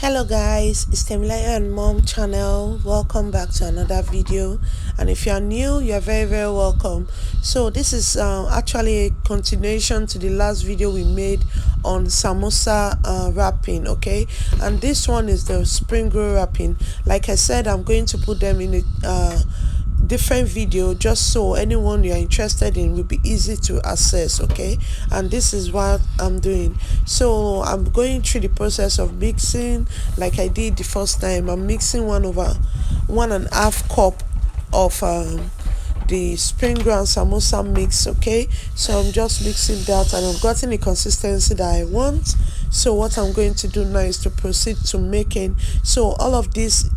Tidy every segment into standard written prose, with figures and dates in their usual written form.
Hello guys, it's Temilaya and Mom channel. Welcome back to another video, and if you are new, you're very welcome. So this is actually a continuation to the last video we made on samosa wrapping, okay? And this one is the spring roll wrapping. Like I said, I'm going to put them in a different video just so anyone you're interested in will be easy to access, okay? And this is what I'm doing. So I'm going through the process of mixing like I did the first time. I'm mixing 1.5 cup of the spring roll samosa mix, okay? So I'm just mixing that and I've gotten the consistency that I want. So what I'm going to do now is to proceed to making. So all of this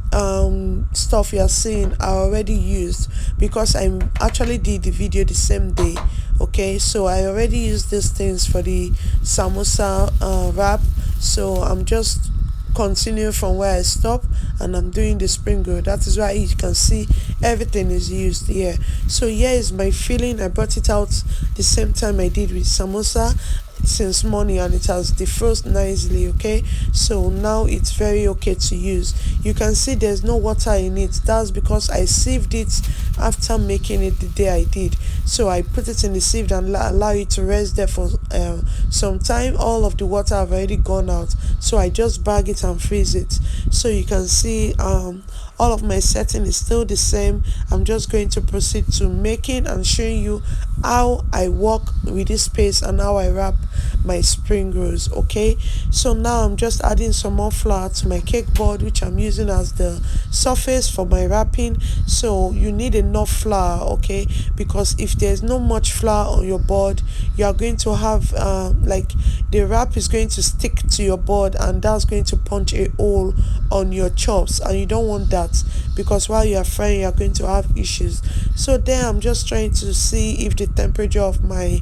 stuff you're seeing are already used because I actually did the video the same day, okay? So I already used these things for the samosa wrap. So I'm just continue from where I stopped and I'm doing the spring roll. That is why you can see everything is used here. So here is my filling. I brought it out the same time I did with samosa since morning and it has defrosted nicely, okay? So now it's very okay to use. You can see there's no water in it. That's because I sieved it after making it the day I did. So I put it in the sieve and allow it to rest there for some time. All of the water have already gone out, so I just bag it and freeze it. So you can see all of my setting is still the same. I'm just going to proceed to making and showing you how I work with this paste and how I wrap my spring rolls, okay? So now I'm just adding some more flour to my cake board, which I'm using as the surface for my wrapping. So you need enough flour, okay? Because if there's not much flour on your board, you are going to have like the wrap is going to stick to your board and that's going to punch a hole on your chops, and you don't want that because while you are frying you are going to have issues. So then I'm just trying to see if the temperature of my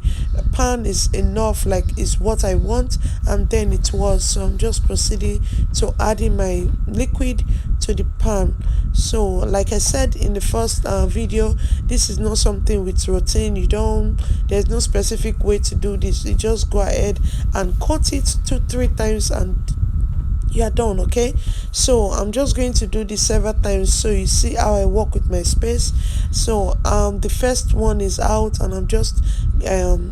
pan is enough, like is what I want, and then it was. So I'm just proceeding to adding my liquid to the pan. So like I said in the first video, this is not something with routine. There's no specific way to do this. You just go ahead and coat it 2-3 times and you are done, okay? So I'm just going to do this several times so you see how I work with my space. So the first one is out and I'm just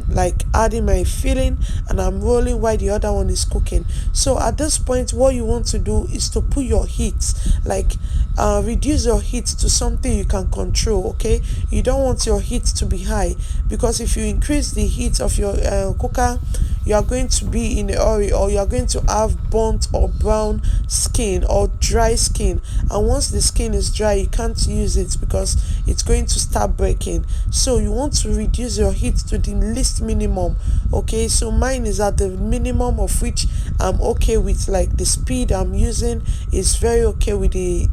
like adding my filling and I'm rolling while the other one is cooking. So at this point what you want to do is to put your heat, like reduce your heat to something you can control, okay? You don't want your heat to be high because if you increase the heat of your cooker, you are going to be in a hurry or you are going to have burnt or brown skin or dry skin, and once the skin is dry you can't use it because it's going to start breaking. So you want to reduce your heat to the least minimum, okay? So mine is at the minimum, of which I'm okay with. Like the speed I'm using is very okay with the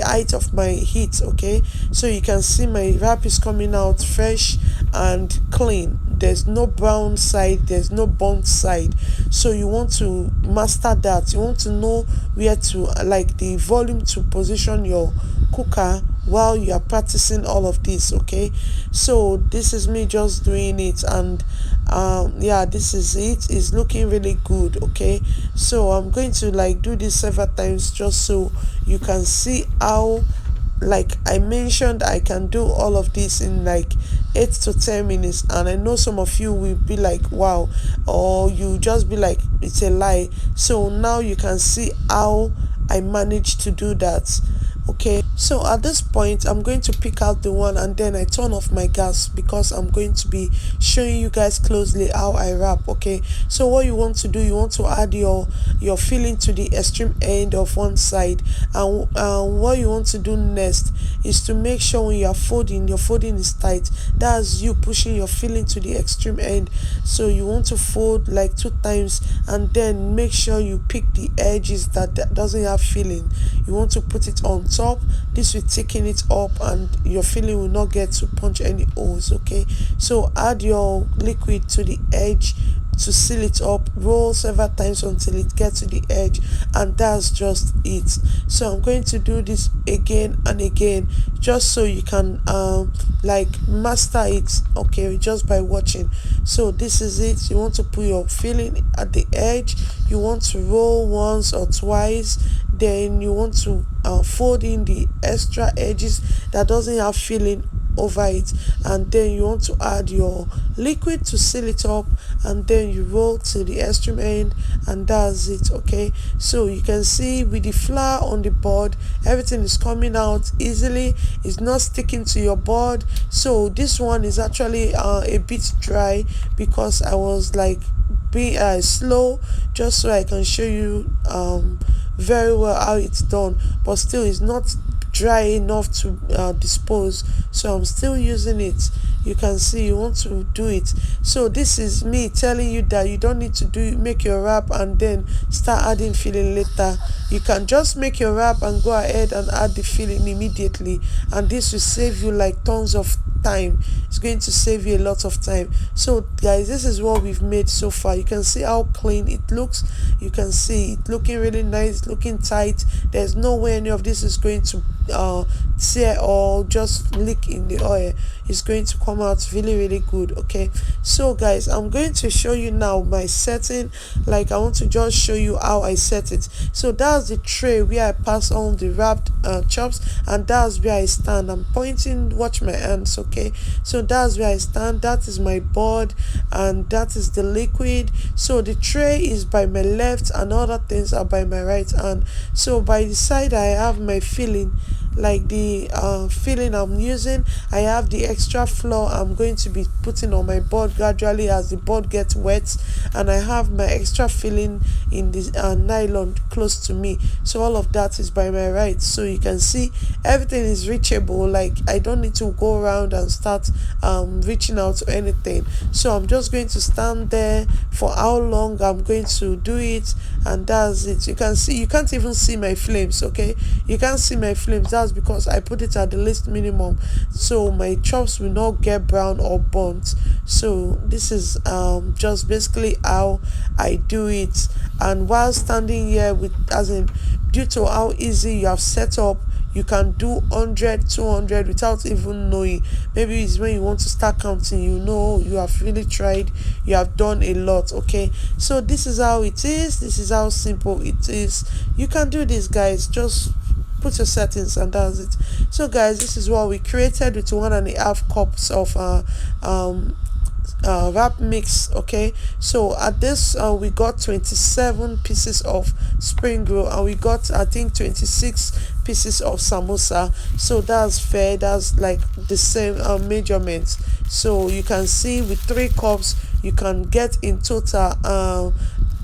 height of my heat, okay? So you can see my wrap is coming out fresh and clean. There's no brown side, there's no burnt side. So you want to master that. You want to know where to, like, the volume to position your cooker while you are practicing all of this, okay? So this is me just doing it, and yeah, this is it. It's looking really good, okay? So I'm going to like do this several times just so you can see how, like I mentioned, I can do all of this in like 8 to 10 minutes, and I know some of you will be like wow, or you just be like it's a lie. So now you can see how I managed to do that, okay? So at this point I'm going to pick out the one and then I turn off my gas because I'm going to be showing you guys closely how I wrap, okay? So what you want to do, you want to add your filling to the extreme end of one side, and what you want to do next is to make sure when you are folding, your folding is tight. That's you pushing your filling to the extreme end. So you want to fold like 2 times and then make sure you pick the edges that doesn't have filling. You want to put it on top. This will thicken it up and your filling will not get to punch any holes, okay? So add your liquid to the edge to seal it up, roll several times until it gets to the edge, and that's just it. So I'm going to do this again and again, just so you can like master it, okay, just by watching. So this is it. You want to put your filling at the edge, you want to roll once or twice, then you want to fold in the extra edges that doesn't have filling over it, and then you want to add your liquid to seal it up, and then you roll to the extreme end, and that's it. Okay, so you can see with the flour on the board, everything is coming out easily, it's not sticking to your board. So this one is actually a bit dry because I was like being slow, just so I can show you very well how it's done, but still it's not dry enough to dispose, so I'm still using it. You can see you want to do it. So this is me telling you that you don't need to make your wrap and then start adding filling later. You can just make your wrap and go ahead and add the filling immediately, and this will save you like tons of time. It's going to save you a lot of time. So guys, this is what we've made so far. You can see how clean it looks. You can see it looking really nice, looking tight. There's no way any of this is going to tear or just leak in the oil. It's going to come out really good. Okay, so guys, I'm going to show you now my setting. Like, I want to just show you how I set it. So that's the tray where I pass on the wrapped chops, and that's where I stand. I'm pointing, watch my hands. Okay, so that's where I stand. That is my board, and that is the liquid. So the tray is by my left and other things are by my right hand. So by the side I have my filling, like the filling I'm using. I have the extra flour I'm going to be putting on my board gradually as the board gets wet, and I have my extra filling in this nylon close to me. So all of that is by my right. So you can see everything is reachable. Like, I don't need to go around and start reaching out to anything. So I'm just going to stand there for how long I'm going to do it, and that's it. You can see, you can't even see my flames. Okay, you can't see my flames. That's because I put it at the least minimum, so my chops will not get brown or burnt. So this is just basically how I do it. And while standing here with, as in, due to how easy you have set up, you can do 100, 200 without even knowing. Maybe it's when you want to start counting, you know, you have really tried, you have done a lot. Okay, so this is how it is. This is how simple it is. You can do this, guys. Just put your settings and that's it. So guys, this is what we created with 1.5 cups of wrap mix. Okay, so at this we got 27 pieces of spring roll, and we got, I think, 26 pieces of samosa. So that's fair, that's like the same measurements. So you can see with 3 cups you can get in total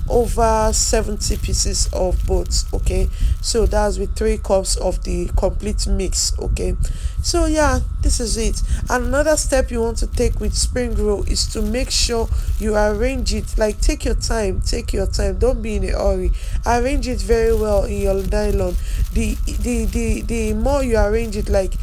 over 70 pieces of both. Okay, so that's with 3 cups of the complete mix. Okay, so yeah, this is it. And another step you want to take with spring roll is to make sure you arrange it. Like, take your time, don't be in a hurry. Arrange it very well in your nylon. The more you arrange it, like,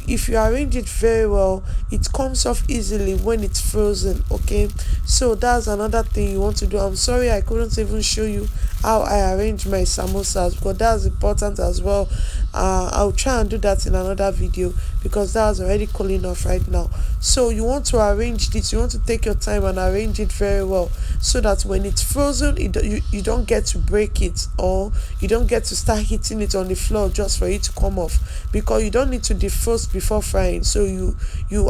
if you arrange it very well, it comes off easily when it's frozen. Okay, so that's another thing you want to do. I'm sorry I couldn't even show you how I arrange my samosas, because that's important as well. I'll try and do that in another video, because that's already cooling off right now. So you want to arrange this, you want to take your time and arrange it very well, so that when it's frozen, you don't get to break it, or you don't get to start hitting it on the floor just for it to come off, because you don't need to defrost before frying. So you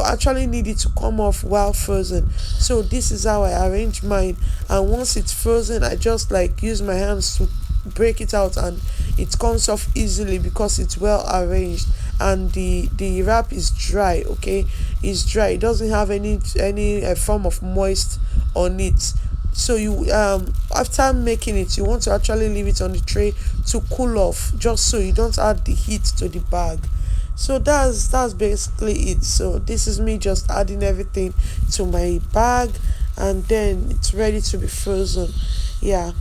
actually need it to come off while frozen. So this is how I arrange mine, and once it's frozen, I just like use my hands to break it out, and it comes off easily because it's well arranged, and the wrap is dry. Okay, it's dry, it doesn't have any form of moist on it. So you after making it, you want to actually leave it on the tray to cool off, just so you don't add the heat to the bag. So that's basically it. So this is me just adding everything to my bag, and then it's ready to be frozen. Yeah,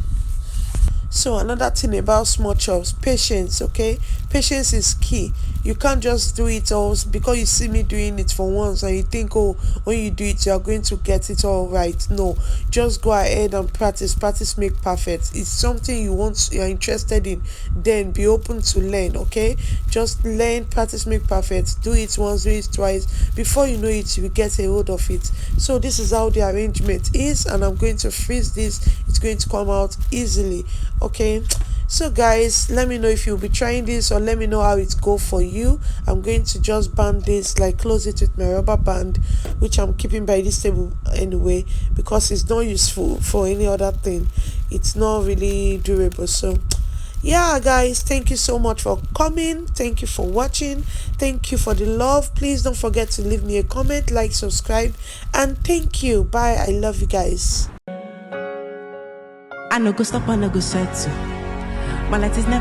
So another thing about small chops, patience. Okay, patience is key. You can't just do it all because you see me doing it for once and you think, oh, when you do it you are going to get it all right. No, just go ahead and practice make perfect. It's something you're interested in, then be open to learn. Okay, just learn, practice make perfect. Do it once, do it twice, before you know it you will get a hold of it. So this is how the arrangement is, and I'm going to freeze this. It's going to come out easily. Okay, so guys, let me know if you'll be trying this, or let me know how it go for you. I'm going to just band this, like close it with my rubber band, which I'm keeping by this table anyway, because it's not useful for any other thing. It's not really durable. So yeah guys, thank you so much for coming, thank you for watching, thank you for the love. Please don't forget to leave me a comment, like, subscribe, and thank you. Bye. I love you guys. I no go stop, I no go settle. My light is never